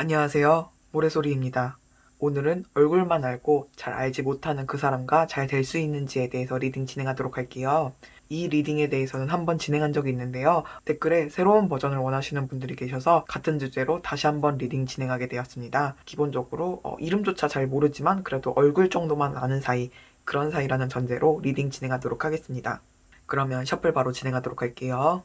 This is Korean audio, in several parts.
안녕하세요. 모래소리입니다. 오늘은 얼굴만 알고 잘 알지 못하는 그 사람과 잘 될 수 있는지에 대해서 리딩 진행하도록 할게요. 이 리딩에 대해서는 한번 진행한 적이 있는데요. 댓글에 새로운 버전을 원하시는 분들이 계셔서 같은 주제로 다시 한번 리딩 진행하게 되었습니다. 기본적으로 이름조차 잘 모르지만 그래도 얼굴 정도만 아는 사이, 그런 사이라는 전제로 리딩 진행하도록 하겠습니다. 그러면 셔플 바로 진행하도록 할게요.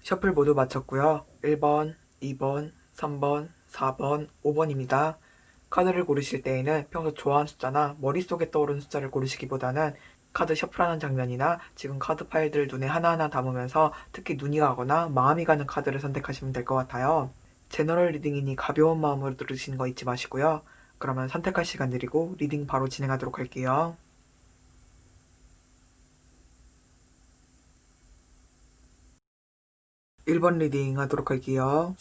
셔플 모두 마쳤고요. 1번, 2번, 3번, 4번, 5번입니다. 카드를 고르실 때에는 평소 좋아하는 숫자나 머릿속에 떠오르는 숫자를 고르시기보다는 카드 셔플하는 장면이나 지금 카드 파일들을 눈에 하나하나 담으면서 특히 눈이 가거나 마음이 가는 카드를 선택하시면 될 것 같아요. 제너럴 리딩이니 가벼운 마음으로 들으시는 거 잊지 마시고요. 그러면 선택할 시간 드리고 리딩 바로 진행하도록 할게요. 1번 리딩 하도록 할게요.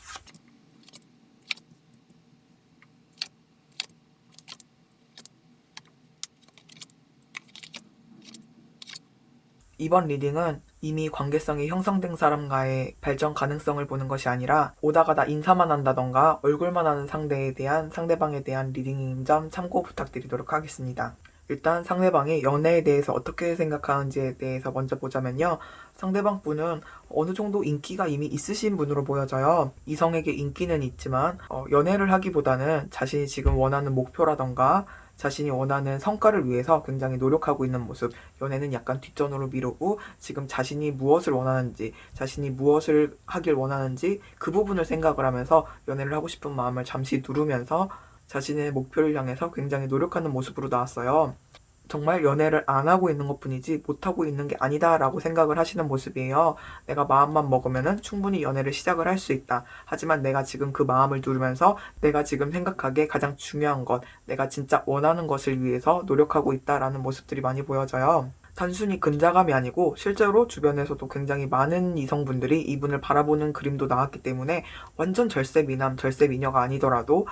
2번 리딩은 이미 관계성이 형성된 사람과의 발전 가능성을 보는 것이 아니라 오다가다 인사만 한다던가 얼굴만 아는 상대방에 대한 리딩인 점 참고 부탁드리도록 하겠습니다. 일단 상대방이 연애에 대해서 어떻게 생각하는지에 대해서 먼저 보자면요. 상대방 분은 어느 정도 인기가 이미 있으신 분으로 보여져요. 이성에게 인기는 있지만 연애를 하기보다는 자신이 지금 원하는 목표라던가 자신이 원하는 성과를 위해서 굉장히 노력하고 있는 모습, 연애는 약간 뒷전으로 미루고 지금 자신이 무엇을 원하는지, 자신이 무엇을 하길 원하는지 그 부분을 생각을 하면서 연애를 하고 싶은 마음을 잠시 누르면서 자신의 목표를 향해서 굉장히 노력하는 모습으로 나왔어요. 정말 연애를 안 하고 있는 것뿐이지 못하고 있는 게 아니다라고 생각을 하시는 모습이에요. 내가 마음만 먹으면은 충분히 연애를 시작을 할 수 있다. 하지만 내가 지금 그 마음을 누르면서 내가 지금 생각하기에 가장 중요한 것, 내가 진짜 원하는 것을 위해서 노력하고 있다라는 모습들이 많이 보여져요. 단순히 근자감이 아니고 실제로 주변에서도 굉장히 많은 이성분들이 이분을 바라보는 그림도 나왔기 때문에 완전 절세미남, 절세미녀가 아니더라도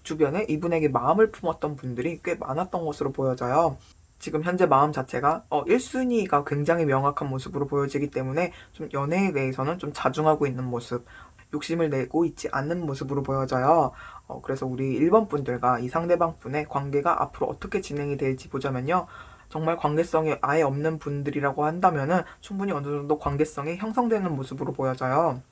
주변에 이분에게 마음을 품었던 분들이 꽤 많았던 것으로 보여져요. 지금 현재 마음 자체가 1순위가 굉장히 명확한 모습으로 보여지기 때문에 좀 연애에 대해서는 좀 자중하고 있는 모습, 욕심을 내고 있지 않는 모습으로 보여져요. 그래서 우리 1번 분들과 이 상대방 분의 관계가 앞으로 어떻게 진행이 될지 보자면요. 정말 관계성이 아예 없는 분들이라고 한다면은 충분히 어느 정도 관계성이 형성되는 모습으로 보여져요.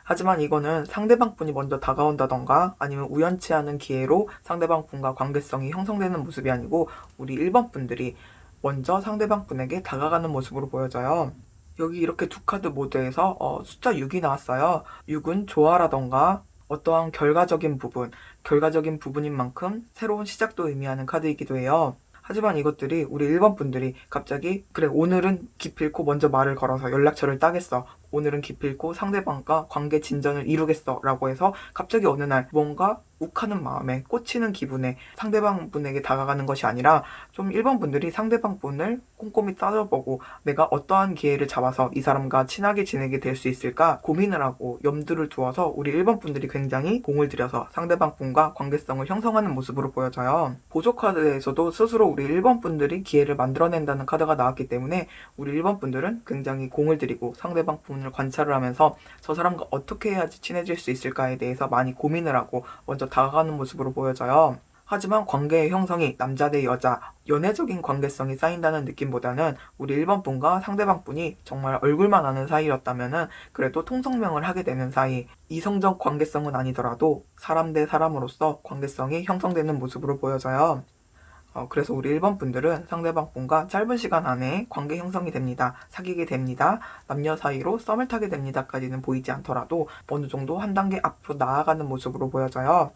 하지만 이거는 상대방 분이 먼저 다가온다던가 아니면 우연치 않은 기회로 상대방 분과 관계성이 형성되는 모습이 아니고 우리 1번 분들이 먼저 상대방 분에게 다가가는 모습으로 보여져요. 여기 이렇게 두 카드 모두에서 숫자 6이 나왔어요. 6은 조화라던가 어떠한 결과적인 부분인 만큼 새로운 시작도 의미하는 카드이기도 해요. 하지만 이것들이 우리 1번 분들이 갑자기 그래 오늘은 기필코 먼저 말을 걸어서 연락처를 따겠어. 오늘은 기필코 상대방과 관계 진전을 이루겠어 라고 해서 갑자기 어느 날 뭔가 욱하는 마음에 꽂히는 기분에 상대방 분에게 다가가는 것이 아니라 좀 1번 분들이 상대방 분을 꼼꼼히 따져보고 내가 어떠한 기회를 잡아서 이 사람과 친하게 지내게 될 수 있을까 고민을 하고 염두를 두어서 우리 1번 분들이 굉장히 공을 들여서 상대방 분과 관계성을 형성하는 모습으로 보여져요. 보조 카드에서도 스스로 우리 1번 분들이 기회를 만들어낸다는 카드가 나왔기 때문에 우리 1번 분들은 굉장히 공을 들이고 상대방 분을 관찰을 하면서 저 사람과 어떻게 해야지 친해질 수 있을까에 대해서 많이 고민을 하고 먼저 다가가는 모습으로 보여져요. 하지만 관계의 형성이 남자 대 여자, 연애적인 관계성이 쌓인다는 느낌보다는 우리 1번 분과 상대방 분이 정말 얼굴만 아는 사이였다면은 그래도 통성명을 하게 되는 사이, 이성적 관계성은 아니더라도 사람 대 사람으로서 관계성이 형성되는 모습으로 보여져요. 그래서 우리 1번 분들은 상대방 분과 짧은 시간 안에 관계 형성이 됩니다. 사귀게 됩니다. 남녀 사이로 썸을 타게 됩니다까지는 보이지 않더라도 어느 정도 한 단계 앞으로 나아가는 모습으로 보여져요.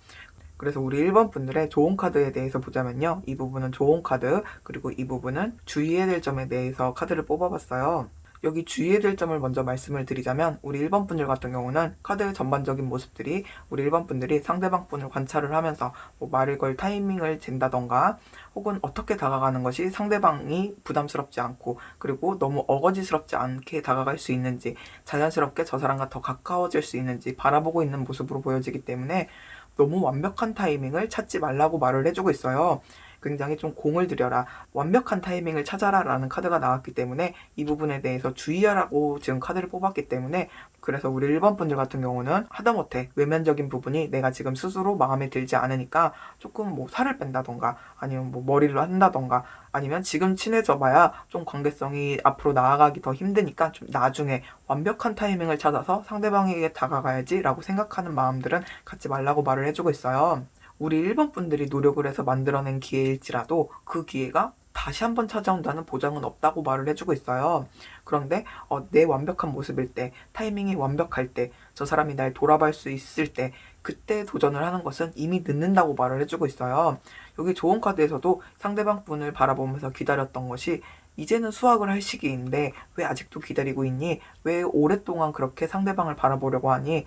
그래서 우리 1번 분들의 좋은 카드에 대해서 보자면요. 이 부분은 좋은 카드, 그리고 이 부분은 주의해야 될 점에 대해서 카드를 뽑아봤어요. 여기 주의해야 될 점을 먼저 말씀을 드리자면 우리 1번 분들 같은 경우는 카드의 전반적인 모습들이 우리 1번 분들이 상대방 분을 관찰을 하면서 말을 걸 타이밍을 잰다던가 혹은 어떻게 다가가는 것이 상대방이 부담스럽지 않고 그리고 너무 어거지스럽지 않게 다가갈 수 있는지 자연스럽게 저 사람과 더 가까워질 수 있는지 바라보고 있는 모습으로 보여지기 때문에 너무 완벽한 타이밍을 찾지 말라고 말을 해주고 있어요. 굉장히 좀 공을 들여라, 완벽한 타이밍을 찾아라 라는 카드가 나왔기 때문에 이 부분에 대해서 주의하라고 지금 카드를 뽑았기 때문에 그래서 우리 1번 분들 같은 경우는 하다못해 외면적인 부분이 내가 지금 스스로 마음에 들지 않으니까 조금 살을 뺀다던가 아니면 머리를 한다던가 아니면 지금 친해져 봐야 좀 관계성이 앞으로 나아가기 더 힘드니까 좀 나중에 완벽한 타이밍을 찾아서 상대방에게 다가가야지 라고 생각하는 마음들은 갖지 말라고 말을 해주고 있어요. 우리 1번 분들이 노력을 해서 만들어낸 기회일지라도 그 기회가 다시 한번 찾아온다는 보장은 없다고 말을 해주고 있어요. 그런데 내 완벽한 모습일 때, 타이밍이 완벽할 때, 저 사람이 날 돌아볼 수 있을 때 그때 도전을 하는 것은 이미 늦는다고 말을 해주고 있어요. 여기 좋은 카드에서도 상대방 분을 바라보면서 기다렸던 것이 이제는 수확을 할 시기인데 왜 아직도 기다리고 있니? 왜 오랫동안 그렇게 상대방을 바라보려고 하니?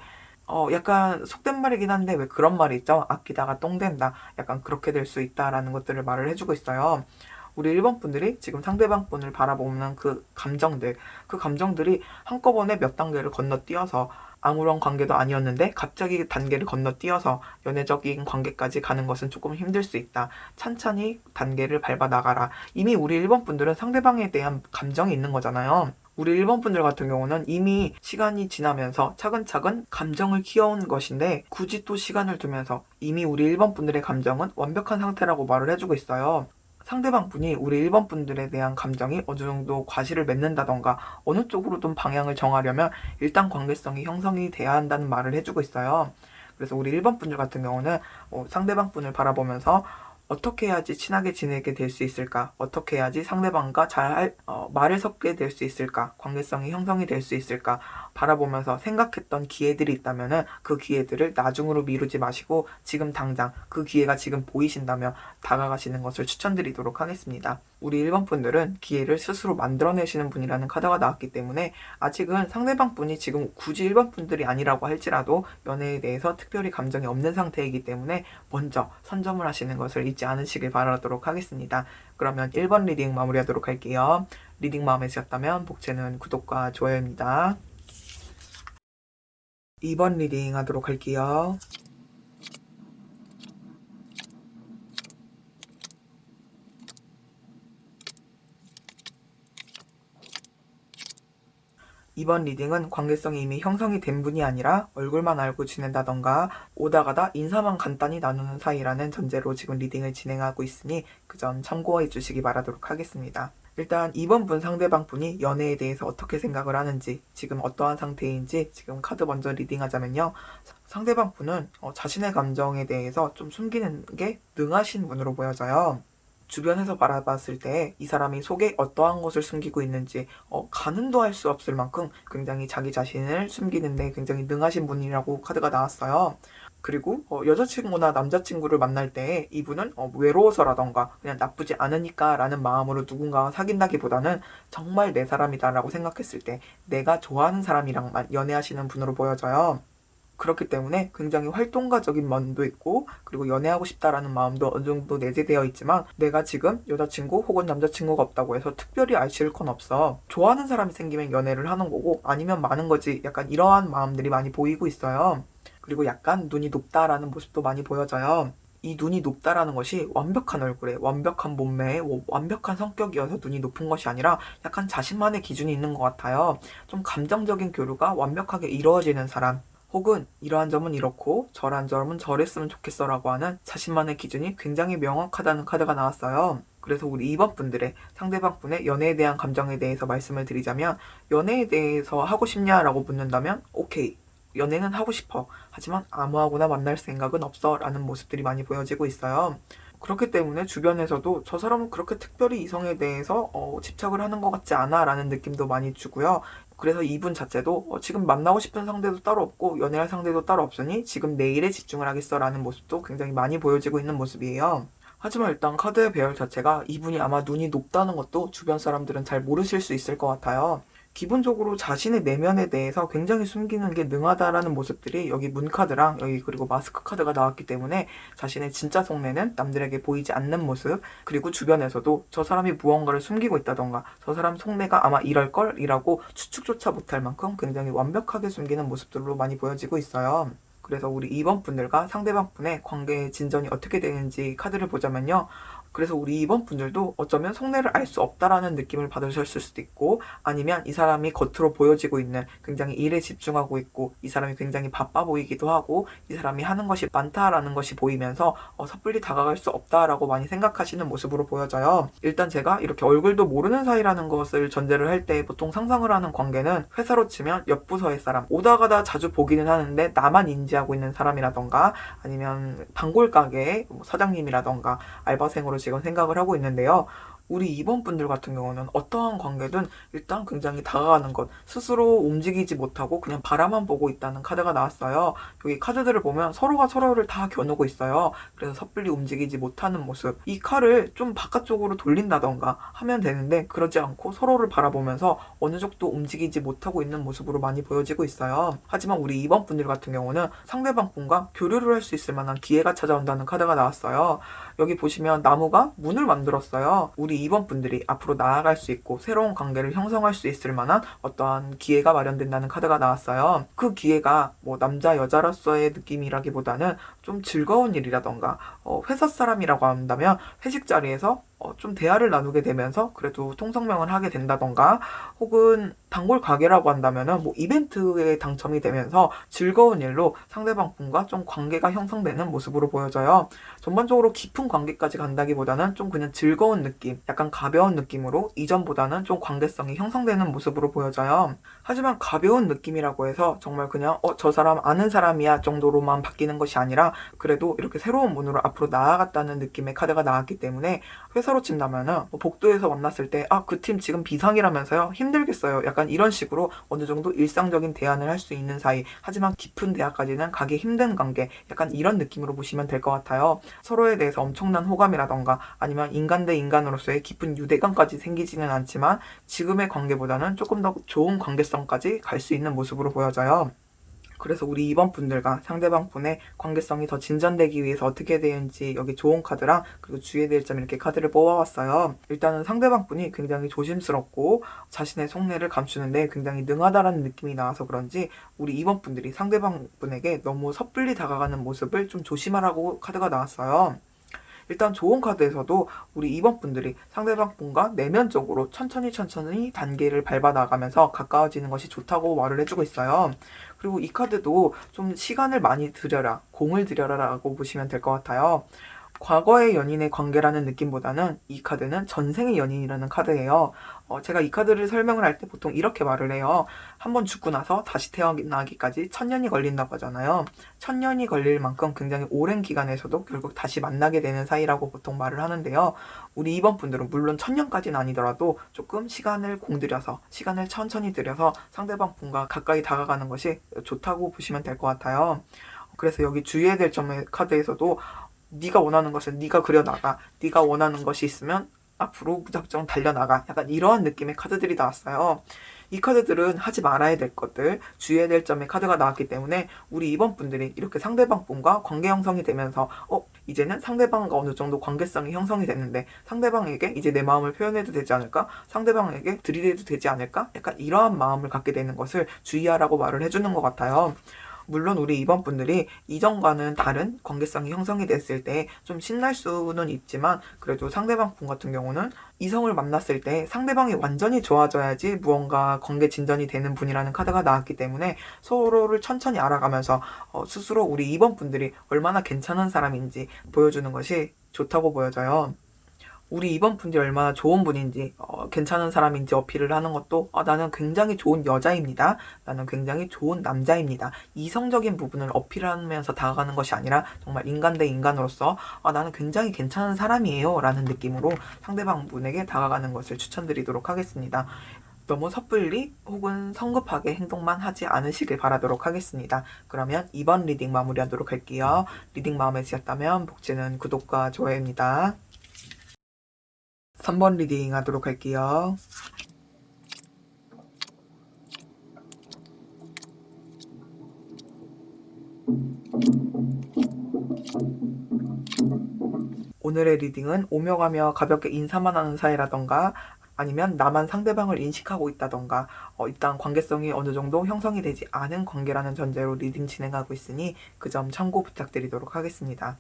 약간 속된 말이긴 한데 왜 그런 말이 있죠? 아끼다가 똥 된다. 약간 그렇게 될 수 있다라는 것들을 말을 해주고 있어요. 우리 1번 분들이 지금 상대방 분을 바라보는 그 감정들이 한꺼번에 몇 단계를 건너뛰어서 아무런 관계도 아니었는데 갑자기 단계를 건너뛰어서 연애적인 관계까지 가는 것은 조금 힘들 수 있다. 찬찬히 단계를 밟아 나가라. 이미 우리 1번 분들은 상대방에 대한 감정이 있는 거잖아요. 우리 1번 분들 같은 경우는 이미 시간이 지나면서 차근차근 감정을 키워온 것인데 굳이 또 시간을 두면서 이미 우리 1번 분들의 감정은 완벽한 상태라고 말을 해주고 있어요. 상대방 분이 우리 1번 분들에 대한 감정이 어느 정도 과실을 맺는다던가 어느 쪽으로든 방향을 정하려면 일단 관계성이 형성이 돼야 한다는 말을 해주고 있어요. 그래서 우리 1번 분들 같은 경우는 상대방 분을 바라보면서 어떻게 해야지 친하게 지내게 될 수 있을까? 어떻게 해야지 상대방과 말을 섞게 될 수 있을까? 관계성이 형성이 될 수 있을까? 바라보면서 생각했던 기회들이 있다면은 그 기회들을 나중으로 미루지 마시고 지금 당장 그 기회가 지금 보이신다면 다가가시는 것을 추천드리도록 하겠습니다. 우리 1번 분들은 기회를 스스로 만들어내시는 분이라는 카드가 나왔기 때문에 아직은 상대방 분이 지금 굳이 1번 분들이 아니라고 할지라도 연애에 대해서 특별히 감정이 없는 상태이기 때문에 먼저 선점을 하시는 것을 잊지 않으시길 바라도록 하겠습니다. 그러면 1번 리딩 마무리하도록 할게요. 리딩 마음에 드셨다면 복채는 구독과 좋아요입니다. 2번 리딩 하도록 할게요. 2번 리딩은 관계성이 이미 형성이 된 분이 아니라 얼굴만 알고 지낸다던가 오다 가다 인사만 간단히 나누는 사이라는 전제로 지금 리딩을 진행하고 있으니 그 점 참고해 주시기 바라도록 하겠습니다. 일단 2번 분 상대방 분이 연애에 대해서 어떻게 생각을 하는지 지금 어떠한 상태인지 지금 카드 먼저 리딩하자면요. 상대방 분은 자신의 감정에 대해서 좀 숨기는 게 능하신 분으로 보여져요. 주변에서 바라봤을 때 이 사람이 속에 어떠한 것을 숨기고 있는지 가늠도 할 수 없을 만큼 굉장히 자기 자신을 숨기는데 굉장히 능하신 분이라고 카드가 나왔어요. 그리고 여자친구나 남자친구를 만날 때 이분은 외로워서라던가 그냥 나쁘지 않으니까 라는 마음으로 누군가와 사귄다기보다는 정말 내 사람이다 라고 생각했을 때 내가 좋아하는 사람이랑만 연애하시는 분으로 보여져요. 그렇기 때문에 굉장히 활동가적인 면도 있고 그리고 연애하고 싶다라는 마음도 어느 정도 내재되어 있지만 내가 지금 여자친구 혹은 남자친구가 없다고 해서 특별히 알칠 건 없어. 좋아하는 사람이 생기면 연애를 하는 거고 아니면 많은 거지. 약간 이러한 마음들이 많이 보이고 있어요. 그리고 약간 눈이 높다라는 모습도 많이 보여져요. 이 눈이 높다라는 것이 완벽한 얼굴에 완벽한 몸매에 완벽한 성격이어서 눈이 높은 것이 아니라 약간 자신만의 기준이 있는 것 같아요. 좀 감정적인 교류가 완벽하게 이루어지는 사람. 혹은 이러한 점은 이렇고 저러한 점은 저랬으면 좋겠어 라고 하는 자신만의 기준이 굉장히 명확하다는 카드가 나왔어요. 그래서 우리 2번 분들의 상대방 분의 연애에 대한 감정에 대해서 말씀을 드리자면, 연애에 대해서 하고 싶냐라고 묻는다면 오케이, 연애는 하고 싶어. 하지만 아무하고나 만날 생각은 없어 라는 모습들이 많이 보여지고 있어요. 그렇기 때문에 주변에서도 저 사람은 그렇게 특별히 이성에 대해서 집착을 하는 것 같지 않아 라는 느낌도 많이 주고요. 그래서 이분 자체도 지금 만나고 싶은 상대도 따로 없고 연애할 상대도 따로 없으니 지금 내 일에 집중을 하겠어 라는 모습도 굉장히 많이 보여지고 있는 모습이에요. 하지만 일단 카드의 배열 자체가 이분이 아마 눈이 높다는 것도 주변 사람들은 잘 모르실 수 있을 것 같아요. 기본적으로 자신의 내면에 대해서 굉장히 숨기는 게 능하다라는 모습들이 여기 문카드랑 여기 그리고 마스크 카드가 나왔기 때문에 자신의 진짜 속내는 남들에게 보이지 않는 모습, 그리고 주변에서도 저 사람이 무언가를 숨기고 있다던가 저 사람 속내가 아마 이럴걸? 이라고 추측조차 못할 만큼 굉장히 완벽하게 숨기는 모습들로 많이 보여지고 있어요. 그래서 우리 2번 분들과 상대방 분의 관계의 진전이 어떻게 되는지 카드를 보자면요. 그래서 우리 2번 분들도 어쩌면 속내를 알 수 없다라는 느낌을 받으셨을 수도 있고, 아니면 이 사람이 겉으로 보여지고 있는 굉장히 일에 집중하고 있고 이 사람이 굉장히 바빠 보이기도 하고 이 사람이 하는 것이 많다라는 것이 보이면서 섣불리 다가갈 수 없다라고 많이 생각하시는 모습으로 보여져요. 일단 제가 이렇게 얼굴도 모르는 사이라는 것을 전제를 할 때 보통 상상을 하는 관계는 회사로 치면 옆 부서의 사람, 오다 가다 자주 보기는 하는데 나만 인지하고 있는 사람이라던가, 아니면 단골 가게의 사장님이라던가 알바생으로 지금 생각을 하고 있는데요. 우리 2번 분들 같은 경우는 어떠한 관계든 일단 굉장히 다가가는 것, 스스로 움직이지 못하고 그냥 바라만 보고 있다는 카드가 나왔어요. 여기 카드들을 보면 서로가 서로를 다 겨누고 있어요. 그래서 섣불리 움직이지 못하는 모습, 이 칼을 좀 바깥쪽으로 돌린다던가 하면 되는데 그러지 않고 서로를 바라보면서 어느 정도 움직이지 못하고 있는 모습으로 많이 보여지고 있어요. 하지만 우리 2번 분들 같은 경우는 상대방 분과 교류를 할 수 있을 만한 기회가 찾아온다는 카드가 나왔어요. 여기 보시면 나무가 문을 만들었어요. 우리 2번 분들이 앞으로 나아갈 수 있고 새로운 관계를 형성할 수 있을 만한 어떠한 기회가 마련된다는 카드가 나왔어요. 그 기회가 뭐 남자 여자로서의 느낌이라기보다는 좀 즐거운 일이라던가 회사 사람이라고 한다면 회식 자리에서 좀 대화를 나누게 되면서 그래도 통성명을 하게 된다던가, 혹은 단골 가게라고 한다면은 뭐 이벤트에 당첨이 되면서 즐거운 일로 상대방 분과 좀 관계가 형성되는 모습으로 보여져요. 전반적으로 깊은 관계까지 간다기보다는 좀 그냥 즐거운 느낌, 약간 가벼운 느낌으로 이전보다는 좀 관계성이 형성되는 모습으로 보여져요. 하지만 가벼운 느낌이라고 해서 정말 그냥 저 사람 아는 사람이야 정도로만 바뀌는 것이 아니라 그래도 이렇게 새로운 문으로 앞으로 나아갔다는 느낌의 카드가 나왔기 때문에, 회사로 친다면은 복도에서 만났을 때 그 팀 지금 비상이라면서요, 힘들겠어요, 약간 이런 식으로 어느 정도 일상적인 대안을 할 수 있는 사이, 하지만 깊은 대화까지는 가기 힘든 관계, 약간 이런 느낌으로 보시면 될 것 같아요. 서로에 대해서 엄청난 호감이라던가 아니면 인간 대 인간으로서의 깊은 유대감까지 생기지는 않지만 지금의 관계보다는 조금 더 좋은 관계성까지 갈 수 있는 모습으로 보여져요. 그래서 우리 2번 분들과 상대방 분의 관계성이 더 진전되기 위해서 어떻게 되는지 여기 좋은 카드랑 그리고 주의해야 될 점 이렇게 카드를 뽑아왔어요. 일단은 상대방 분이 굉장히 조심스럽고 자신의 속내를 감추는데 굉장히 능하다라는 느낌이 나와서 그런지 우리 2번 분들이 상대방 분에게 너무 섣불리 다가가는 모습을 좀 조심하라고 카드가 나왔어요. 일단 좋은 카드에서도 우리 2번 분들이 상대방 분과 내면적으로 천천히 단계를 밟아 나가면서 가까워지는 것이 좋다고 말을 해주고 있어요. 그리고 이 카드도 좀 시간을 많이 들여라, 공을 들여라 라고 보시면 될 것 같아요. 과거의 연인의 관계라는 느낌보다는 이 카드는 전생의 연인이라는 카드예요. 제가 이 카드를 설명을 할 때 보통 이렇게 말을 해요. 한번 죽고 나서 다시 태어나기까지 1000년이 걸린다고 하잖아요. 1000년이 걸릴 만큼 굉장히 오랜 기간에서도 결국 다시 만나게 되는 사이라고 보통 말을 하는데요. 우리 2번 분들은 물론 1000년까지는 아니더라도 조금 시간을 공들여서, 시간을 천천히 들여서 상대방 분과 가까이 다가가는 것이 좋다고 보시면 될 것 같아요. 그래서 여기 주의해야 될 점의 카드에서도 네가 원하는 것은 네가 그려나가, 네가 원하는 것이 있으면 앞으로 무작정 달려나가, 약간 이러한 느낌의 카드들이 나왔어요. 이 카드들은 하지 말아야 될 것들, 주의해야 될 점의 카드가 나왔기 때문에 우리 2번 분들이 이렇게 상대방 분과 관계 형성이 되면서 이제는 상대방과 어느 정도 관계성이 형성이 됐는데 상대방에게 이제 내 마음을 표현해도 되지 않을까? 상대방에게 들이대도 되지 않을까? 약간 이러한 마음을 갖게 되는 것을 주의하라고 말을 해주는 것 같아요. 물론 우리 2번 분들이 이전과는 다른 관계성이 형성이 됐을 때 좀 신날 수는 있지만 그래도 상대방 분 같은 경우는 이성을 만났을 때 상대방이 완전히 좋아져야지 무언가 관계 진전이 되는 분이라는 카드가 나왔기 때문에 서로를 천천히 알아가면서 스스로 우리 2번 분들이 얼마나 괜찮은 사람인지 보여주는 것이 좋다고 보여져요. 우리 2번 분들이 얼마나 좋은 분인지 괜찮은 사람인지 어필을 하는 것도 나는 굉장히 좋은 여자입니다. 나는 굉장히 좋은 남자입니다. 이성적인 부분을 어필하면서 다가가는 것이 아니라 정말 인간 대 인간으로서 나는 굉장히 괜찮은 사람이에요 라는 느낌으로 상대방 분에게 다가가는 것을 추천드리도록 하겠습니다. 너무 섣불리 혹은 성급하게 행동만 하지 않으시길 바라도록 하겠습니다. 그러면 2번 리딩 마무리하도록 할게요. 리딩 마음에 드셨다면 복지는 구독과 좋아요입니다. 3번 리딩 하도록 할게요. 오늘의 리딩은 오며 가며 가볍게 인사만 하는 사이라던가 아니면 나만 상대방을 인식하고 있다던가 일단 관계성이 어느 정도 형성이 되지 않은 관계라는 전제로 리딩 진행하고 있으니 그 점 참고 부탁드리도록 하겠습니다.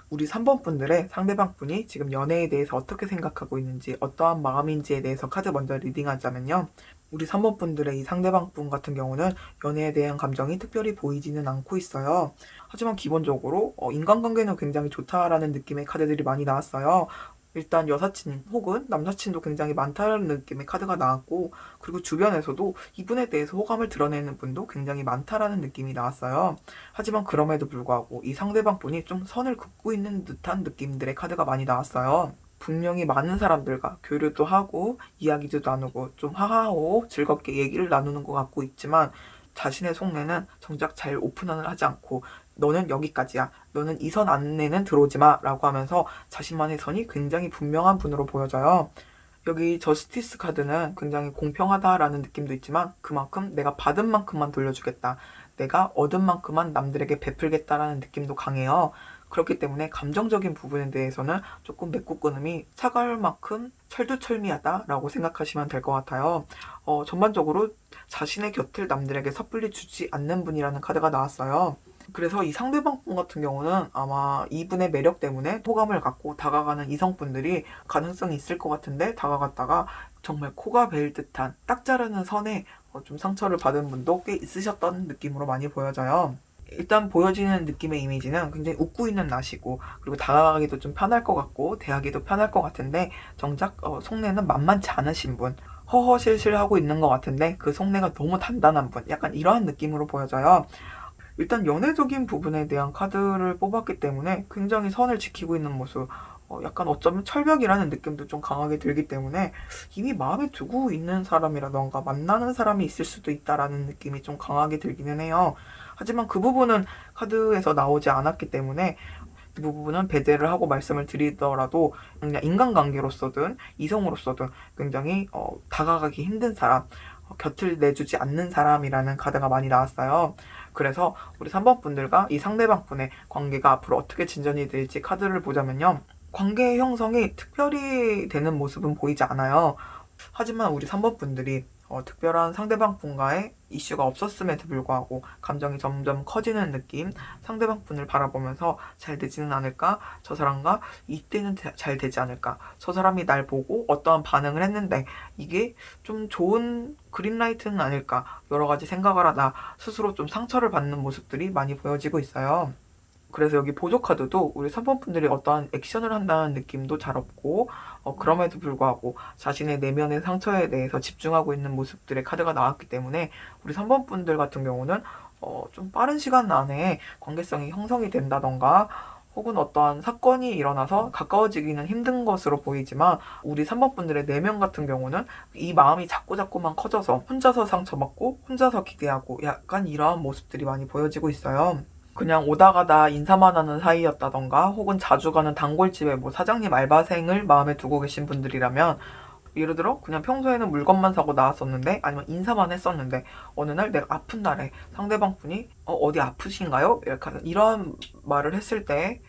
우리 3번 분들의 상대방 분이 지금 연애에 대해서 어떻게 생각하고 있는지 어떠한 마음인지에 대해서 카드 먼저 리딩하자면요. 우리 3번 분들의 이 상대방 분 같은 경우는 연애에 대한 감정이 특별히 보이지는 않고 있어요. 하지만 기본적으로 인간관계는 굉장히 좋다라는 느낌의 카드들이 많이 나왔어요. 일단 여사친 혹은 남사친도 굉장히 많다는 느낌의 카드가 나왔고 그리고 주변에서도 이분에 대해서 호감을 드러내는 분도 굉장히 많다라는 느낌이 나왔어요. 하지만 그럼에도 불구하고 이 상대방 분이 좀 선을 긋고 있는 듯한 느낌들의 카드가 많이 나왔어요. 분명히 많은 사람들과 교류도 하고 이야기도 나누고 좀 하하호 즐겁게 얘기를 나누는 것 같고 있지만 자신의 속내는 정작 잘 오픈을 하지 않고 너는 여기까지야. 너는 이 선 안에는 들어오지 마. 라고 하면서 자신만의 선이 굉장히 분명한 분으로 보여져요. 여기 저스티스 카드는 굉장히 공평하다라는 느낌도 있지만 그만큼 내가 받은 만큼만 돌려주겠다. 내가 얻은 만큼만 남들에게 베풀겠다라는 느낌도 강해요. 그렇기 때문에 감정적인 부분에 대해서는 조금 맺고 끊음이 차가울 만큼 철두철미하다라고 생각하시면 될 것 같아요. 전반적으로 자신의 곁을 남들에게 섣불리 주지 않는 분이라는 카드가 나왔어요. 그래서 이 상대방 분 같은 경우는 아마 이분의 매력 때문에 호감을 갖고 다가가는 이성분들이 가능성이 있을 것 같은데 다가갔다가 정말 코가 베일 듯한 딱 자르는 선에 좀 상처를 받은 분도 꽤 있으셨던 느낌으로 많이 보여져요. 일단 보여지는 느낌의 이미지는 굉장히 웃고 있는 낯이고 그리고 다가가기도 좀 편할 것 같고 대하기도 편할 것 같은데 정작 속내는 만만치 않으신 분 허허실실 하고 있는 것 같은데 그 속내가 너무 단단한 분 약간 이러한 느낌으로 보여져요. 일단 연애적인 부분에 대한 카드를 뽑았기 때문에 굉장히 선을 지키고 있는 모습 약간 어쩌면 철벽이라는 느낌도 좀 강하게 들기 때문에 이미 마음에 두고 있는 사람이라던가 만나는 사람이 있을 수도 있다라는 느낌이 좀 강하게 들기는 해요. 하지만 그 부분은 카드에서 나오지 않았기 때문에 그 부분은 배제를 하고 말씀을 드리더라도 그냥 인간관계로서든 이성으로서든 굉장히 다가가기 힘든 사람 곁을 내주지 않는 사람이라는 카드가 많이 나왔어요. 그래서 우리 3번 분들과 이 상대방 분의 관계가 앞으로 어떻게 진전이 될지 카드를 보자면요. 관계 형성이 특별히 되는 모습은 보이지 않아요. 하지만 우리 3번 분들이 특별한 상대방 분과의 이슈가 없었음에도 불구하고 감정이 점점 커지는 느낌, 상대방 분을 바라보면서 잘 되지는 않을까? 저 사람과 이때는 잘 되지 않을까? 저 사람이 날 보고 어떠한 반응을 했는데 이게 좀 좋은 그린라이트는 아닐까? 여러 가지 생각을 하다 스스로 좀 상처를 받는 모습들이 많이 보여지고 있어요. 그래서 여기 보조 카드도 우리 3번 분들이 어떠한 액션을 한다는 느낌도 잘 없고 그럼에도 불구하고 자신의 내면의 상처에 대해서 집중하고 있는 모습들의 카드가 나왔기 때문에 우리 3번 분들 같은 경우는 좀 빠른 시간 안에 관계성이 형성이 된다던가 혹은 어떠한 사건이 일어나서 가까워지기는 힘든 것으로 보이지만 우리 3번 분들의 내면 같은 경우는 이 마음이 자꾸자꾸만 커져서 혼자서 상처받고 혼자서 기대하고 약간 이러한 모습들이 많이 보여지고 있어요. 그냥 오다 가다 인사만 하는 사이였다던가 혹은 자주 가는 단골집에 뭐 사장님 알바생을 마음에 두고 계신 분들이라면 예를 들어 그냥 평소에는 물건만 사고 나왔었는데 아니면 인사만 했었는데 어느 날 내가 아픈 날에 상대방 분이 어디 아프신가요? 약간 이런 말을 했을 때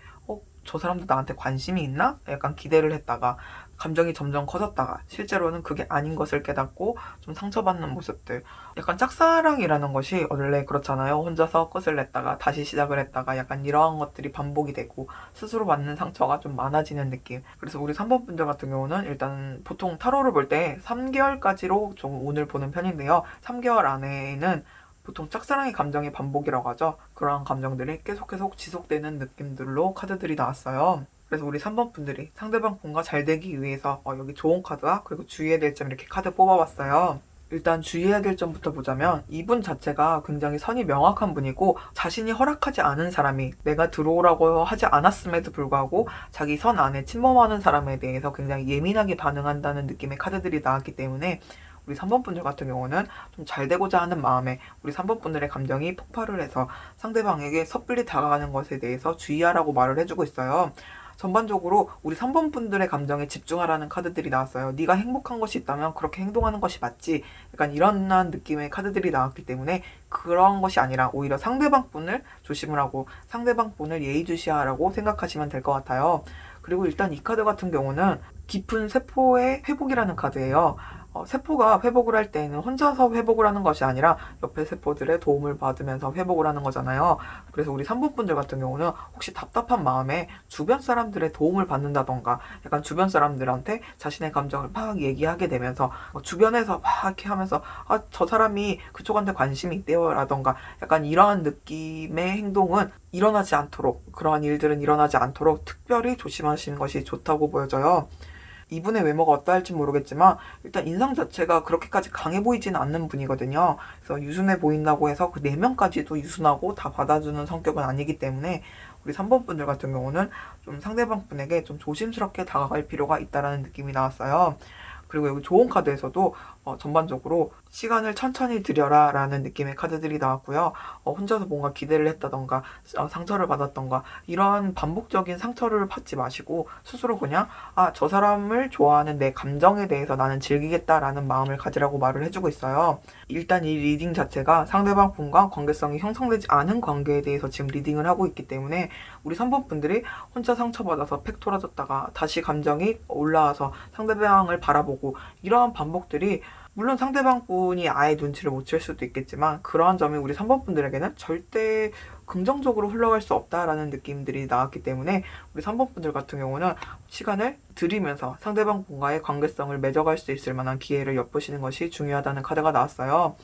저 사람도 나한테 관심이 있나? 약간 기대를 했다가 감정이 점점 커졌다가 실제로는 그게 아닌 것을 깨닫고 좀 상처받는 모습들. 약간 짝사랑이라는 것이 원래 그렇잖아요. 혼자서 끝을 냈다가 다시 시작을 했다가 약간 이러한 것들이 반복이 되고 스스로 받는 상처가 좀 많아지는 느낌. 그래서 우리 3번 분들 같은 경우는 일단 보통 타로를 볼 때 3개월까지로 좀 운을 보는 편인데요. 3개월 안에는 보통 짝사랑의 감정의 반복이라고 하죠. 그러한 감정들이 계속 지속되는 느낌들로 카드들이 나왔어요. 그래서 우리 3번 분들이 상대방 분과 잘 되기 위해서 여기 좋은 카드와 그리고 주의해야 될 점 이렇게 카드 뽑아봤어요. 일단 주의해야 될 점부터 보자면 이분 자체가 굉장히 선이 명확한 분이고 자신이 허락하지 않은 사람이 내가 들어오라고 하지 않았음에도 불구하고 자기 선 안에 침범하는 사람에 대해서 굉장히 예민하게 반응한다는 느낌의 카드들이 나왔기 때문에 우리 3번 분들 같은 경우는 좀 잘 되고자 하는 마음에 우리 3번 분들의 감정이 폭발을 해서 상대방에게 섣불리 다가가는 것에 대해서 주의하라고 말을 해주고 있어요. 전반적으로 우리 3번 분들의 감정에 집중하라는 카드들이 나왔어요. 네가 행복한 것이 있다면 그렇게 행동하는 것이 맞지. 약간 이런 느낌의 카드들이 나왔기 때문에 그런 것이 아니라 오히려 상대방 분을 조심을 하고 상대방 분을 예의주시하라고 생각하시면 될 것 같아요. 그리고 일단 이 카드 같은 경우는 깊은 세포의 회복이라는 카드예요. 세포가 회복을 할 때에는 혼자서 회복을 하는 것이 아니라 옆에 세포들의 도움을 받으면서 회복을 하는 거잖아요. 그래서 우리 3번 분들 같은 경우는 혹시 답답한 마음에 주변 사람들의 도움을 받는다던가 약간 주변 사람들한테 자신의 감정을 막 얘기하게 되면서 주변에서 막 이렇게 하면서 저 사람이 그쪽한테 관심이 있대요 라던가 약간 이러한 느낌의 행동은 일어나지 않도록 그러한 일들은 일어나지 않도록 특별히 조심하시는 것이 좋다고 보여져요. 이분의 외모가 어떠할지 모르겠지만 일단 인상 자체가 그렇게까지 강해 보이지는 않는 분이거든요. 그래서 유순해 보인다고 해서 그 4명까지도 유순하고 다 받아주는 성격은 아니기 때문에 우리 3번 분들 같은 경우는 좀 상대방 분에게 좀 조심스럽게 다가갈 필요가 있다라는 느낌이 나왔어요. 그리고 여기 좋은 카드에서도 전반적으로 시간을 천천히 들여라 라는 느낌의 카드들이 나왔고요. 혼자서 뭔가 기대를 했다던가 상처를 받았던가 이러한 반복적인 상처를 받지 마시고 스스로 그냥 저 사람을 좋아하는 내 감정에 대해서 나는 즐기겠다라는 마음을 가지라고 말을 해주고 있어요. 일단 이 리딩 자체가 상대방 분과 관계성이 형성되지 않은 관계에 대해서 지금 리딩을 하고 있기 때문에 우리 3번 분들이 혼자 상처받아서 팩 돌아졌다가 다시 감정이 올라와서 상대방을 바라보고 이러한 반복들이 물론 상대방 분이 아예 눈치를 못 챌 수도 있겠지만 그러한 점이 우리 3번 분들에게는 절대 긍정적으로 흘러갈 수 없다라는 느낌들이 나왔기 때문에 우리 3번 분들 같은 경우는 시간을 들이면서 상대방 분과의 관계성을 맺어갈 수 있을 만한 기회를 엿보시는 것이 중요하다는 카드가 나왔어요.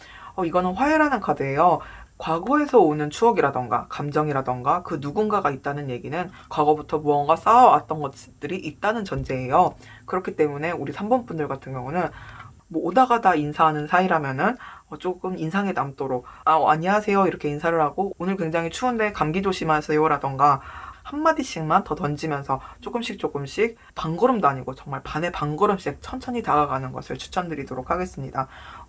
이거는 화해라는 카드예요. 과거에서 오는 추억이라던가 감정이라던가 그 누군가가 있다는 얘기는 과거부터 무언가 쌓아왔던 것들이 있다는 전제예요. 그렇기 때문에 우리 3번 분들 같은 경우는 뭐 오다 가다 인사하는 사이라면은 조금 인상에 남도록 안녕하세요 이렇게 인사를 하고 오늘 굉장히 추운데 감기 조심하세요 라던가 한마디씩만 더 던지면서 조금씩 반걸음도 아니고 정말 반의 반걸음씩 천천히 다가가는 것을 추천드리도록 하겠습니다.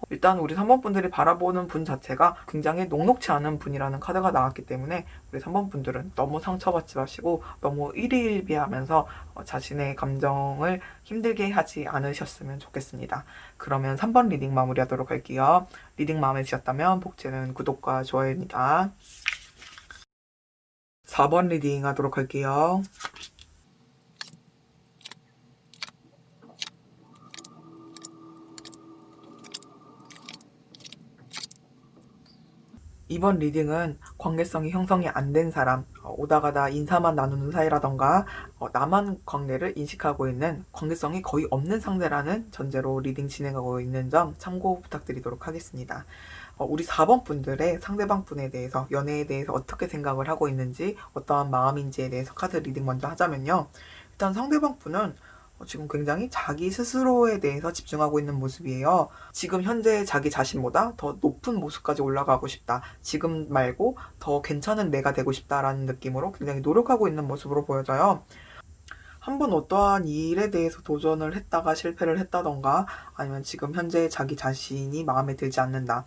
일단 우리 3번 분들이 바라보는 분 자체가 굉장히 녹록치 않은 분이라는 카드가 나왔기 때문에 우리 3번 분들은 너무 상처받지 마시고 너무 일희일비하면서 자신의 감정을 힘들게 하지 않으셨으면 좋겠습니다. 그러면 3번 리딩 마무리하도록 할게요. 리딩 마음에 드셨다면 복제는 구독과 좋아요입니다. 4번 리딩 하도록 할게요. 이번 리딩은 관계성이 형성이 안 된 사람, 오다 가다 인사만 나누는 사이라던가 나만 관계를 인식하고 있는 관계성이 거의 없는 상대라는 전제로 리딩 진행하고 있는 점 참고 부탁드리도록 하겠습니다. 우리 4번 분들의 상대방 분에 대해서 연애에 대해서 어떻게 생각을 하고 있는지 어떠한 마음인지에 대해서 카드 리딩 먼저 하자면요. 일단 상대방 분은 지금 굉장히 자기 스스로에 대해서 집중하고 있는 모습이에요. 지금 현재 자기 자신보다 더 높은 모습까지 올라가고 싶다. 지금 말고 더 괜찮은 내가 되고 싶다라는 느낌으로 굉장히 노력하고 있는 모습으로 보여져요. 한번 어떠한 일에 대해서 도전을 했다가 실패를 했다던가 아니면 지금 현재 자기 자신이 마음에 들지 않는다.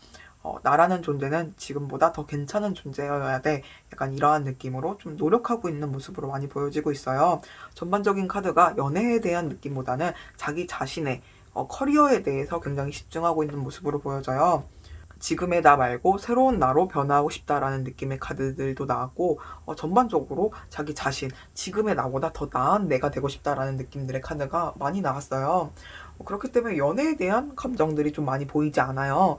나라는 존재는 지금보다 더 괜찮은 존재여야 돼. 약간 이러한 느낌으로 좀 노력하고 있는 모습으로 많이 보여지고 있어요. 전반적인 카드가 연애에 대한 느낌보다는 자기 자신의 커리어에 대해서 굉장히 집중하고 있는 모습으로 보여져요. 지금의 나 말고 새로운 나로 변화하고 싶다라는 느낌의 카드들도 나왔고, 전반적으로 자기 자신, 지금의 나보다 더 나은 내가 되고 싶다라는 느낌들의 카드가 많이 나왔어요. 그렇기 때문에 연애에 대한 감정들이 좀 많이 보이지 않아요.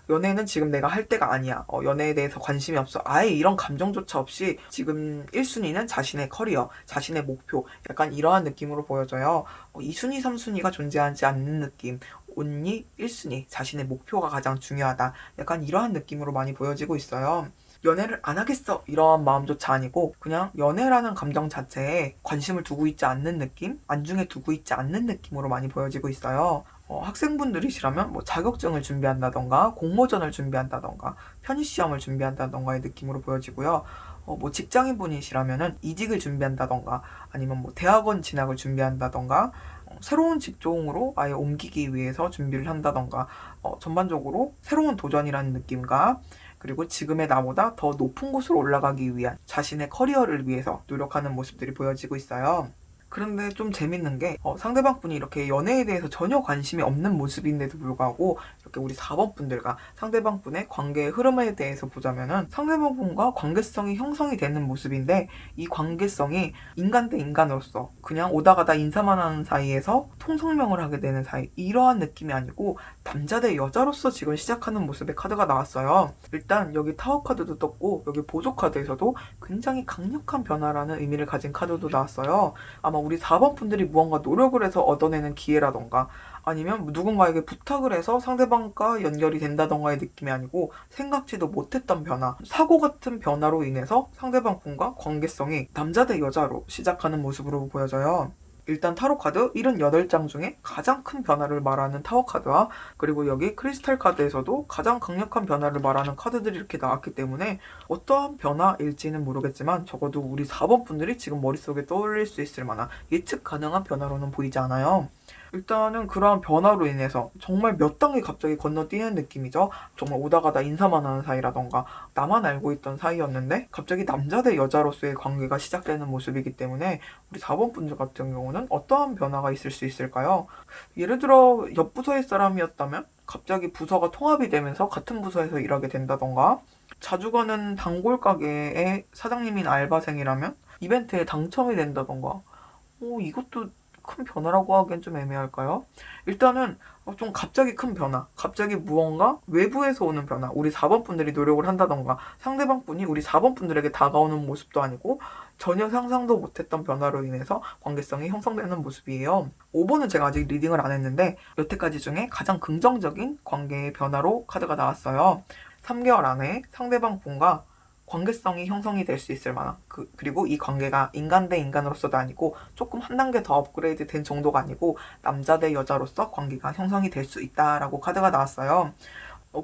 연애는 지금 내가 할 때가 아니야. 연애에 대해서 관심이 없어. 아예 이런 감정조차 없이 지금 1순위는 자신의 커리어, 자신의 목표, 약간 이러한 느낌으로 보여져요. 2순위, 3순위가 존재하지 않는 느낌. 온리 1순위, 자신의 목표가 가장 중요하다. 약간 이러한 느낌으로 많이 보여지고 있어요. 연애를 안 하겠어 이런 마음조차 아니고 그냥 연애라는 감정 자체에 관심을 두고 있지 않는 느낌? 안중에 두고 있지 않는 느낌으로 많이 보여지고 있어요. 학생분들이시라면 뭐 자격증을 준비한다던가 공모전을 준비한다던가 편입시험을 준비한다던가의 느낌으로 보여지고요. 뭐 직장인분이시라면은 이직을 준비한다던가 아니면 뭐 대학원 진학을 준비한다던가 새로운 직종으로 아예 옮기기 위해서 준비를 한다던가 전반적으로 새로운 도전이라는 느낌과 그리고 지금의 나보다 더 높은 곳으로 올라가기 위한 자신의 커리어를 위해서 노력하는 모습들이 보여지고 있어요. 그런데 좀 재밌는 게 상대방 분이 이렇게 연애에 대해서 전혀 관심이 없는 모습인데도 불구하고 이렇게 우리 4번 분들과 상대방 분의 관계의 흐름에 대해서 보자면은 상대방 분과 관계성이 형성이 되는 모습인데 이 관계성이 인간 대 인간으로서 그냥 오다 가다 인사만 하는 사이에서 통성명을 하게 되는 사이 이러한 느낌이 아니고 남자 대 여자로서 지금 시작하는 모습의 카드가 나왔어요. 일단 여기 타워 카드도 떴고 여기 보조 카드에서도 굉장히 강력한 변화라는 의미를 가진 카드도 나왔어요. 아마 우리 4번 분들이 무언가 노력을 해서 얻어내는 기회라던가 아니면 누군가에게 부탁을 해서 상대방과 연결이 된다던가의 느낌이 아니고 생각지도 못했던 변화, 사고 같은 변화로 인해서 상대방 분과 관계성이 남자 대 여자로 시작하는 모습으로 보여져요. 일단 타로 카드 78장 중에 가장 큰 변화를 말하는 타워 카드와 그리고 여기 크리스탈 카드에서도 가장 강력한 변화를 말하는 카드들이 이렇게 나왔기 때문에 어떠한 변화일지는 모르겠지만 적어도 우리 4번 분들이 지금 머릿속에 떠올릴 수 있을 만한 예측 가능한 변화로는 보이지 않아요. 일단은 그러한 변화로 인해서 정말 몇 단계 갑자기 건너뛰는 느낌이죠. 정말 오다 가다 인사만 하는 사이라던가 나만 알고 있던 사이였는데 갑자기 남자 대 여자로서의 관계가 시작되는 모습이기 때문에 우리 4번 분들 같은 경우는 어떠한 변화가 있을 수 있을까요? 예를 들어 옆 부서의 사람이었다면 갑자기 부서가 통합이 되면서 같은 부서에서 일하게 된다던가 자주 가는 단골 가게의 사장님인 알바생이라면 이벤트에 당첨이 된다던가 이것도 큰 변화라고 하기엔 좀 애매할까요? 일단은 좀 갑자기 큰 변화, 갑자기 무언가 외부에서 오는 변화, 우리 4번 분들이 노력을 한다던가 상대방 분이 우리 4번 분들에게 다가오는 모습도 아니고 전혀 상상도 못했던 변화로 인해서 관계성이 형성되는 모습이에요. 5번은 제가 아직 리딩을 안 했는데 여태까지 중에 가장 긍정적인 관계의 변화로 카드가 나왔어요. 3개월 안에 상대방 분과 관계성이 형성이 될 수 있을 만한 그리고 이 관계가 인간 대 인간으로서도 아니고 조금 한 단계 더 업그레이드 된 정도가 아니고 남자 대 여자로서 관계가 형성이 될 수 있다라고 카드가 나왔어요.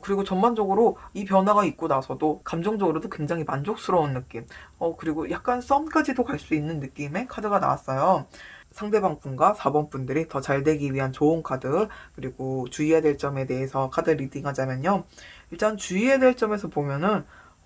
그리고 전반적으로 이 변화가 있고 나서도 감정적으로도 굉장히 만족스러운 느낌 그리고 약간 썸까지도 갈 수 있는 느낌의 카드가 나왔어요. 상대방 분과 4번 분들이 더 잘 되기 위한 좋은 카드 그리고 주의해야 될 점에 대해서 카드 리딩하자면요. 일단 주의해야 될 점에서 보면은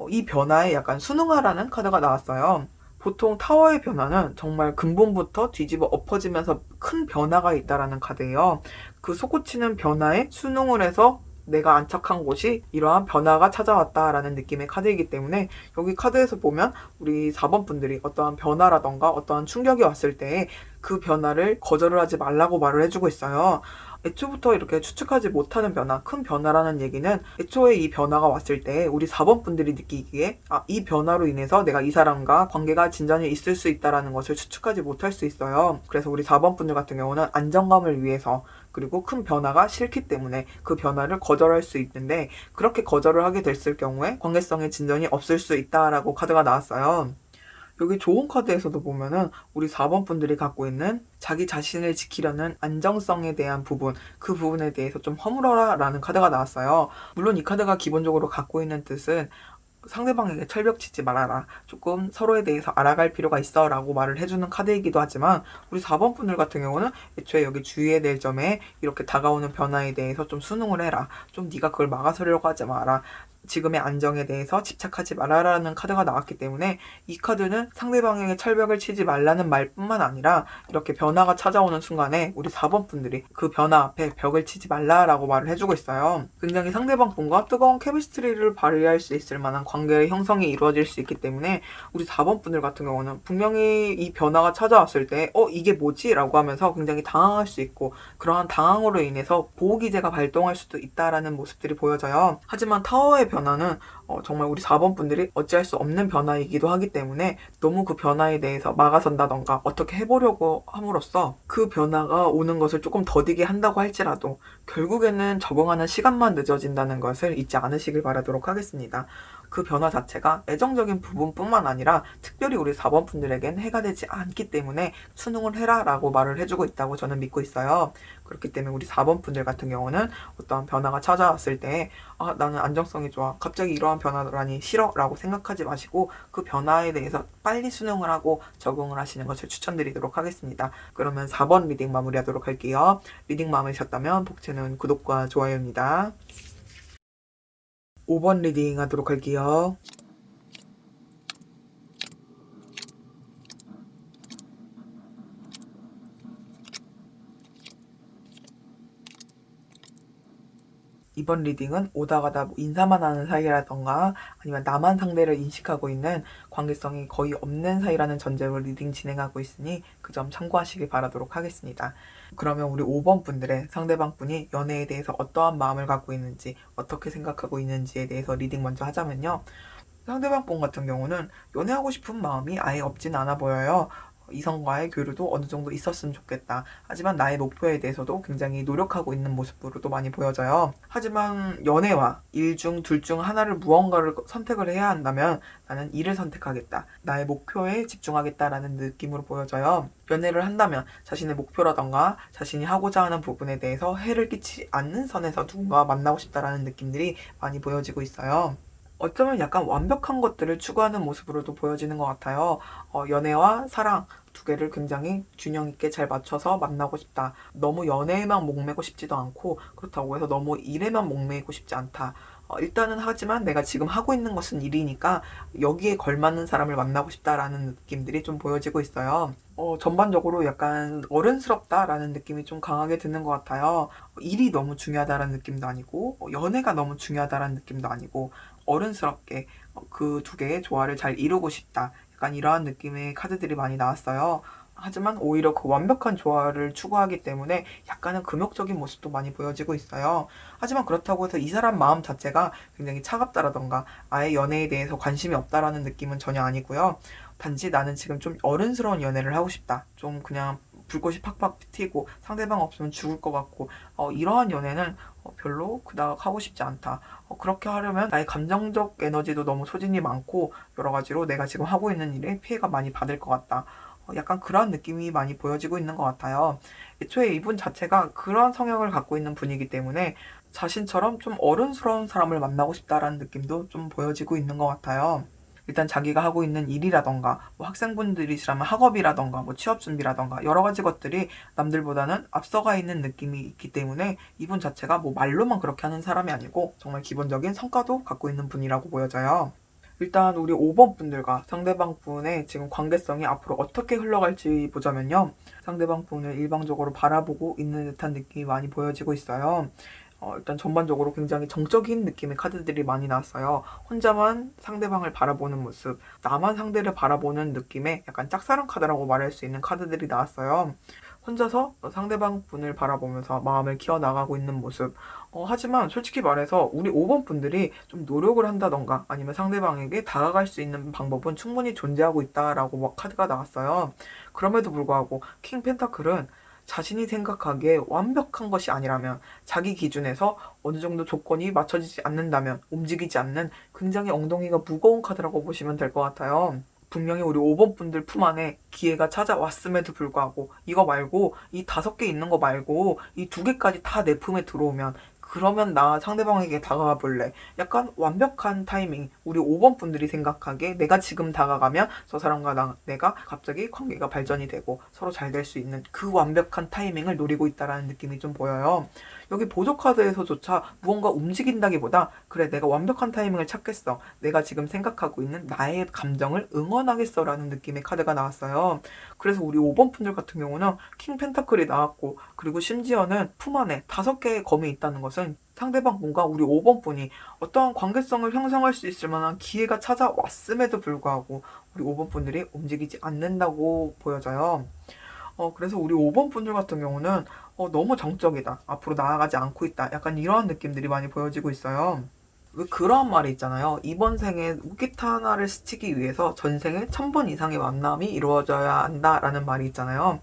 이 변화에 약간 순응하라는 카드가 나왔어요. 보통 타워의 변화는 정말 근본부터 뒤집어 엎어지면서 큰 변화가 있다라는 카드예요. 그 솟구치는 변화에 순응을 해서 내가 안착한 곳이 이러한 변화가 찾아왔다라는 느낌의 카드이기 때문에 여기 카드에서 보면 우리 4번 분들이 어떠한 변화라던가 어떠한 충격이 왔을 때 그 변화를 거절을 하지 말라고 말을 해주고 있어요. 애초부터 이렇게 추측하지 못하는 변화, 큰 변화라는 얘기는 애초에 이 변화가 왔을 때 우리 4번 분들이 느끼기에 이 변화로 인해서 내가 이 사람과 관계가 진전이 있을 수 있다는 것을 추측하지 못할 수 있어요. 그래서 우리 4번 분들 같은 경우는 안정감을 위해서 그리고 큰 변화가 싫기 때문에 그 변화를 거절할 수 있는데 그렇게 거절을 하게 됐을 경우에 관계성의 진전이 없을 수 있다라고 카드가 나왔어요. 여기 좋은 카드에서도 보면은 우리 4번 분들이 갖고 있는 자기 자신을 지키려는 안정성에 대한 부분, 그 부분에 대해서 좀 허물어라 라는 카드가 나왔어요. 물론 이 카드가 기본적으로 갖고 있는 뜻은 상대방에게 철벽치지 말아라. 조금 서로에 대해서 알아갈 필요가 있어 라고 말을 해주는 카드이기도 하지만 우리 4번 분들 같은 경우는 애초에 여기 주의해야 될 점에 이렇게 다가오는 변화에 대해서 좀 순응을 해라. 좀 네가 그걸 막아서려고 하지 마라. 지금의 안정에 대해서 집착하지 말아라는 카드가 나왔기 때문에 이 카드는 상대방에게 철벽을 치지 말라는 말뿐만 아니라 이렇게 변화가 찾아오는 순간에 우리 4번 분들이 그 변화 앞에 벽을 치지 말라라고 말을 해주고 있어요. 굉장히 상대방 분과 뜨거운 케미스트리를 발휘할 수 있을 만한 관계의 형성이 이루어질 수 있기 때문에 우리 4번 분들 같은 경우는 분명히 이 변화가 찾아왔을 때 이게 뭐지? 라고 하면서 굉장히 당황할 수 있고, 그러한 당황으로 인해서 보호기제가 발동할 수도 있다라는 모습들이 보여져요. 하지만 타워의 변화는 정말 우리 4번 분들이 어찌할 수 없는 변화이기도 하기 때문에 너무 그 변화에 대해서 막아선다던가 어떻게 해보려고 함으로써 그 변화가 오는 것을 조금 더디게 한다고 할지라도 결국에는 적응하는 시간만 늦어진다는 것을 잊지 않으시길 바라도록 하겠습니다. 그 변화 자체가 애정적인 부분뿐만 아니라 특별히 우리 4번 분들에겐 해가 되지 않기 때문에 순응을 해라 라고 말을 해주고 있다고 저는 믿고 있어요. 그렇기 때문에 우리 4번 분들 같은 경우는 어떠한 변화가 찾아왔을 때 나는 안정성이 좋아, 갑자기 이러한 변화라니 싫어 라고 생각하지 마시고 그 변화에 대해서 빨리 순응을 하고 적응을 하시는 것을 추천드리도록 하겠습니다. 그러면 4번 리딩 마무리하도록 할게요. 리딩 마음에 드셨다면 복채는 구독과 좋아요입니다. 5번 리딩 하도록 할게요. 이번 리딩은 오다 가다 인사만 하는 사이라던가 아니면 나만 상대를 인식하고 있는 관계성이 거의 없는 사이라는 전제로 리딩 진행하고 있으니 그 점 참고하시길 바라도록 하겠습니다. 그러면 우리 5번 분들의 상대방 분이 연애에 대해서 어떠한 마음을 갖고 있는지, 어떻게 생각하고 있는지에 대해서 리딩 먼저 하자면요. 상대방 분 같은 경우는 연애하고 싶은 마음이 아예 없진 않아 보여요. 이성과의 교류도 어느 정도 있었으면 좋겠다. 하지만 나의 목표에 대해서도 굉장히 노력하고 있는 모습으로도 많이 보여져요. 하지만 연애와 일 중 둘 중 하나를 무언가를 선택을 해야 한다면 나는 일을 선택하겠다. 나의 목표에 집중하겠다라는 느낌으로 보여져요. 연애를 한다면 자신의 목표라던가 자신이 하고자 하는 부분에 대해서 해를 끼치지 않는 선에서 누군가 만나고 싶다라는 느낌들이 많이 보여지고 있어요. 어쩌면 약간 완벽한 것들을 추구하는 모습으로도 보여지는 것 같아요. 연애와 사랑 두 개를 굉장히 균형 있게 잘 맞춰서 만나고 싶다. 너무 연애에만 목매고 싶지도 않고 그렇다고 해서 너무 일에만 목매고 싶지 않다. 일단은 하지만 내가 지금 하고 있는 것은 일이니까 여기에 걸맞는 사람을 만나고 싶다라는 느낌들이 좀 보여지고 있어요. 전반적으로 약간 어른스럽다라는 느낌이 좀 강하게 드는 것 같아요. 일이 너무 중요하다라는 느낌도 아니고 연애가 너무 중요하다라는 느낌도 아니고 어른스럽게 그 두 개의 조화를 잘 이루고 싶다. 약간 이러한 느낌의 카드들이 많이 나왔어요. 하지만 오히려 그 완벽한 조화를 추구하기 때문에 약간은 금욕적인 모습도 많이 보여지고 있어요. 하지만 그렇다고 해서 이 사람 마음 자체가 굉장히 차갑다라던가 아예 연애에 대해서 관심이 없다라는 느낌은 전혀 아니고요. 단지 나는 지금 좀 어른스러운 연애를 하고 싶다. 좀 그냥 불꽃이 팍팍 튀고 상대방 없으면 죽을 것 같고 이러한 연애는 별로 그닥 하고 싶지 않다. 그렇게 하려면 나의 감정적 에너지도 너무 소진이 많고 여러 가지로 내가 지금 하고 있는 일에 피해가 많이 받을 것 같다. 약간 그런 느낌이 많이 보여지고 있는 것 같아요. 애초에 이분 자체가 그런 성향을 갖고 있는 분이기 때문에 자신처럼 좀 어른스러운 사람을 만나고 싶다라는 느낌도 좀 보여지고 있는 것 같아요. 일단 자기가 하고 있는 일이라던가 학생분들이시라면 학업이라던가 취업 준비라던가 여러 가지 것들이 남들보다는 앞서가 있는 느낌이 있기 때문에 이분 자체가 말로만 그렇게 하는 사람이 아니고 정말 기본적인 성과도 갖고 있는 분이라고 보여져요. 일단 우리 5번 분들과 상대방 분의 지금 관계성이 앞으로 어떻게 흘러갈지 보자면요. 상대방 분을 일방적으로 바라보고 있는 듯한 느낌이 많이 보여지고 있어요. 일단 전반적으로 굉장히 정적인 느낌의 카드들이 많이 나왔어요. 혼자만 상대방을 바라보는 모습, 나만 상대를 바라보는 느낌의 약간 짝사랑 카드라고 말할 수 있는 카드들이 나왔어요. 혼자서 상대방 분을 바라보면서 마음을 키워나가고 있는 모습. 하지만 솔직히 말해서 우리 5번 분들이 좀 노력을 한다던가 아니면 상대방에게 다가갈 수 있는 방법은 충분히 존재하고 있다라고 카드가 나왔어요. 그럼에도 불구하고 킹 펜타클은 자신이 생각하기에 완벽한 것이 아니라면 자기 기준에서 어느 정도 조건이 맞춰지지 않는다면 움직이지 않는 굉장히 엉덩이가 무거운 카드라고 보시면 될 것 같아요. 분명히 우리 5번 분들 품 안에 기회가 찾아왔음에도 불구하고 이거 말고 이 5개 있는 거 말고 이 2개까지 다 내 품에 들어오면 그러면 나 상대방에게 다가가 볼래. 약간 완벽한 타이밍. 우리 5번 분들이 생각하기에 내가 지금 다가가면 저 사람과 내가 갑자기 관계가 발전이 되고 서로 잘 될 수 있는 그 완벽한 타이밍을 노리고 있다라는 느낌이 좀 보여요. 여기 보조 카드에서조차 무언가 움직인다기보다 그래 내가 완벽한 타이밍을 찾겠어. 내가 지금 생각하고 있는 나의 감정을 응원하겠어 라는 느낌의 카드가 나왔어요. 그래서 우리 5번 분들 같은 경우는 킹 펜타클이 나왔고 그리고 심지어는 품 안에 5개의 검이 있다는 것은 상대방 분과 우리 5번 분이 어떠한 관계성을 형성할 수 있을 만한 기회가 찾아왔음에도 불구하고 우리 5번 분들이 움직이지 않는다고 보여져요. 그래서 우리 5번 분들 같은 경우는 너무 정적이다. 앞으로 나아가지 않고 있다. 약간 이러한 느낌들이 많이 보여지고 있어요. 왜 그런 말이 있잖아요. 이번 생에 웃기타 하나를 스치기 위해서 전생에 1000번 이상의 만남이 이루어져야 한다라는 말이 있잖아요.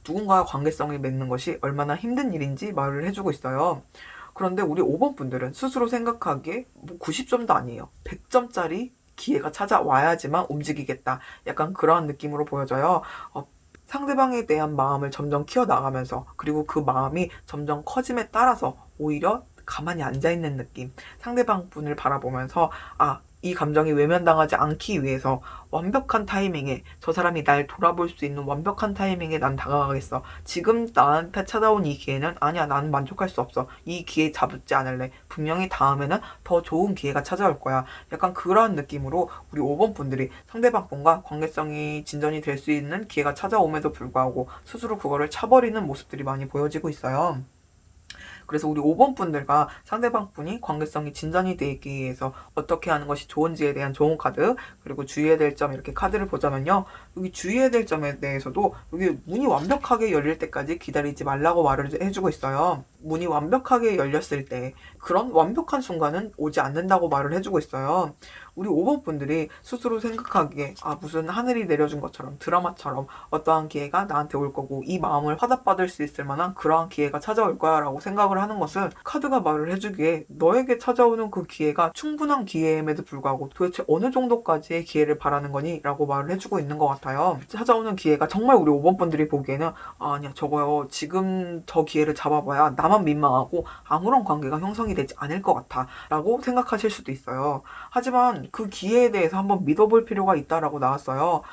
누군가와 관계성을 맺는 것이 얼마나 힘든 일인지 말을 해주고 있어요. 그런데 우리 5번 분들은 스스로 생각하기에 90점도 아니에요. 100점짜리 기회가 찾아와야지만 움직이겠다. 약간 그런 느낌으로 보여져요. 상대방에 대한 마음을 점점 키워나가면서 그리고 그 마음이 점점 커짐에 따라서 오히려 가만히 앉아있는 느낌. 상대방 분을 바라보면서 이 감정이 외면당하지 않기 위해서 완벽한 타이밍에 저 사람이 날 돌아볼 수 있는 완벽한 타이밍에 난 다가가겠어. 지금 나한테 찾아온 이 기회는 아니야. 나는 만족할 수 없어. 이 기회 잡지 않을래. 분명히 다음에는 더 좋은 기회가 찾아올 거야. 약간 그런 느낌으로 우리 5번 분들이 상대방 분과 관계성이 진전이 될 수 있는 기회가 찾아옴에도 불구하고 스스로 그거를 차버리는 모습들이 많이 보여지고 있어요. 그래서 우리 5번 분들과 상대방 분이 관계성이 진전이 되기 위해서 어떻게 하는 것이 좋은지에 대한 좋은 카드, 그리고 주의해야 될 점 이렇게 카드를 보자면요. 여기 주의해야 될 점에 대해서도 여기 문이 완벽하게 열릴 때까지 기다리지 말라고 말을 해주고 있어요. 문이 완벽하게 열렸을 때 그런 완벽한 순간은 오지 않는다고 말을 해주고 있어요. 우리 5번 분들이 스스로 생각하기에 무슨 하늘이 내려준 것처럼 드라마처럼 어떠한 기회가 나한테 올 거고 이 마음을 화답받을 수 있을 만한 그러한 기회가 찾아올 거야 라고 생각을 하는 것은 카드가 말을 해주기에 너에게 찾아오는 그 기회가 충분한 기회임에도 불구하고 도대체 어느 정도까지의 기회를 바라는 거니? 라고 말을 해주고 있는 것 같아요. 찾아오는 기회가 정말 우리 5번 분들이 보기에는 아니야 저거요 지금 저 기회를 잡아봐야 나만 민망하고 아무런 관계가 형성이 되지 않을 것 같아 라고 생각하실 수도 있어요. 하지만 그 기회에 대해서 한번 믿어볼 필요가 있다라고 나왔어요.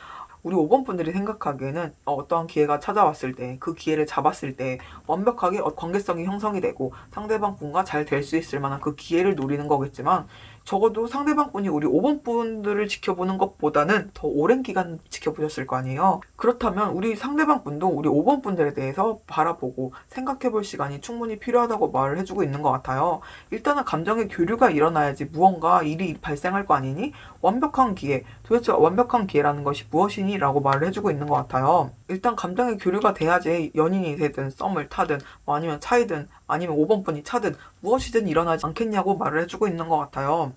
우리 5번 분들이 생각하기에는 어떠한 기회가 찾아왔을 때 그 기회를 잡았을 때 완벽하게 관계성이 형성이 되고 상대방 분과 잘 될 수 있을 만한 그 기회를 노리는 거겠지만 적어도 상대방 분이 우리 5번 분들을 지켜보는 것보다는 더 오랜 기간 지켜보셨을 거 아니에요. 그렇다면 우리 상대방 분도 우리 5번 분들에 대해서 바라보고 생각해 볼 시간이 충분히 필요하다고 말을 해주고 있는 것 같아요. 일단은 감정의 교류가 일어나야지 무언가 일이 발생할 거 아니니? 완벽한 기회, 도대체 완벽한 기회라는 것이 무엇이니? 라고 말을 해주고 있는 것 같아요. 일단 감정의 교류가 돼야지 연인이 되든 썸을 타든 아니면 차이든 아니면 5번 분이 차든 무엇이든 일어나지 않겠냐고 말을 해주고 있는 것 같아요.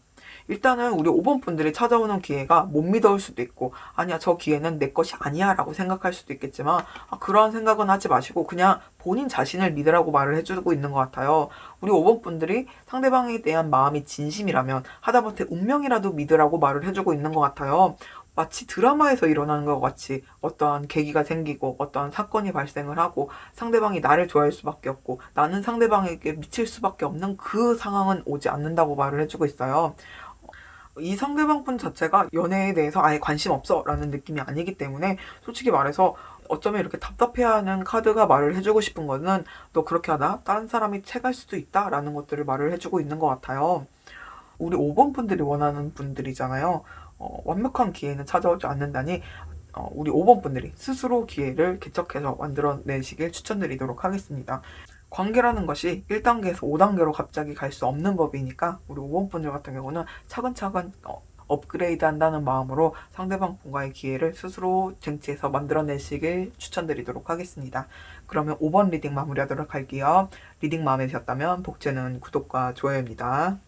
일단은 우리 5번 분들이 찾아오는 기회가 못 믿어올 수도 있고 아니야 저 기회는 내 것이 아니야 라고 생각할 수도 있겠지만 그러한 생각은 하지 마시고 그냥 본인 자신을 믿으라고 말을 해주고 있는 것 같아요. 우리 5번 분들이 상대방에 대한 마음이 진심이라면 하다못해 운명이라도 믿으라고 말을 해주고 있는 것 같아요. 마치 드라마에서 일어나는 것 같이 어떠한 계기가 생기고 어떠한 사건이 발생을 하고 상대방이 나를 좋아할 수밖에 없고 나는 상대방에게 미칠 수밖에 없는 그 상황은 오지 않는다고 말을 해주고 있어요. 이 상대방분 자체가 연애에 대해서 아예 관심 없어 라는 느낌이 아니기 때문에 솔직히 말해서 어쩌면 이렇게 답답해하는 카드가 말을 해주고 싶은 거는 너 그렇게 하다 다른 사람이 채갈 수도 있다 라는 것들을 말을 해주고 있는 것 같아요. 우리 5번 분들이 원하는 분들이잖아요. 완벽한 기회는 찾아오지 않는다니 우리 5번 분들이 스스로 기회를 개척해서 만들어내시길 추천드리도록 하겠습니다. 관계라는 것이 1단계에서 5단계로 갑자기 갈 수 없는 법이니까 우리 5번 분들 같은 경우는 차근차근 업그레이드 한다는 마음으로 상대방 분과의 기회를 스스로 쟁취해서 만들어내시길 추천드리도록 하겠습니다. 그러면 5번 리딩 마무리하도록 할게요. 리딩 마음에 드셨다면 복제는 구독과 좋아요입니다.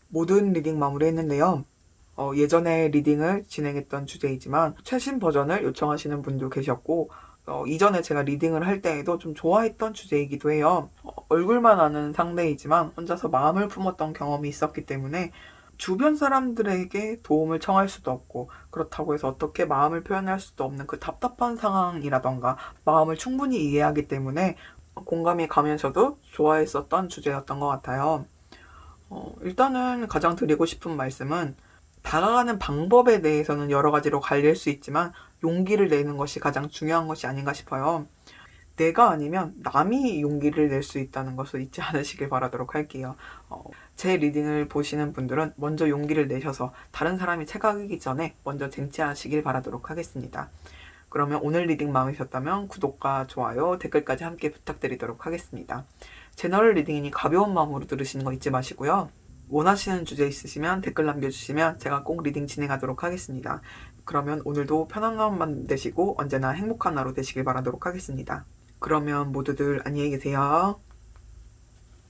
모든 리딩 마무리했는데요. 예전에 리딩을 진행했던 주제이지만 최신 버전을 요청하시는 분도 계셨고 이전에 제가 리딩을 할 때에도 좀 좋아했던 주제이기도 해요. 얼굴만 아는 상대이지만 혼자서 마음을 품었던 경험이 있었기 때문에 주변 사람들에게 도움을 청할 수도 없고 그렇다고 해서 어떻게 마음을 표현할 수도 없는 그 답답한 상황이라던가 마음을 충분히 이해하기 때문에 공감이 가면서도 좋아했었던 주제였던 것 같아요. 일단은 가장 드리고 싶은 말씀은 다가가는 방법에 대해서는 여러 가지로 갈릴 수 있지만 용기를 내는 것이 가장 중요한 것이 아닌가 싶어요. 내가 아니면 남이 용기를 낼 수 있다는 것을 잊지 않으시길 바라도록 할게요. 제 리딩을 보시는 분들은 먼저 용기를 내셔서 다른 사람이 채가기 전에 먼저 쟁취하시길 바라도록 하겠습니다. 그러면 오늘 리딩 마음이셨다면 구독과 좋아요, 댓글까지 함께 부탁드리도록 하겠습니다. 제너럴 리딩이니 가벼운 마음으로 들으시는 거 잊지 마시고요. 원하시는 주제 있으시면 댓글 남겨주시면 제가 꼭 리딩 진행하도록 하겠습니다. 그러면 오늘도 편안한 마음만 되시고 언제나 행복한 하루 되시길 바라도록 하겠습니다. 그러면 모두들 안녕히 계세요.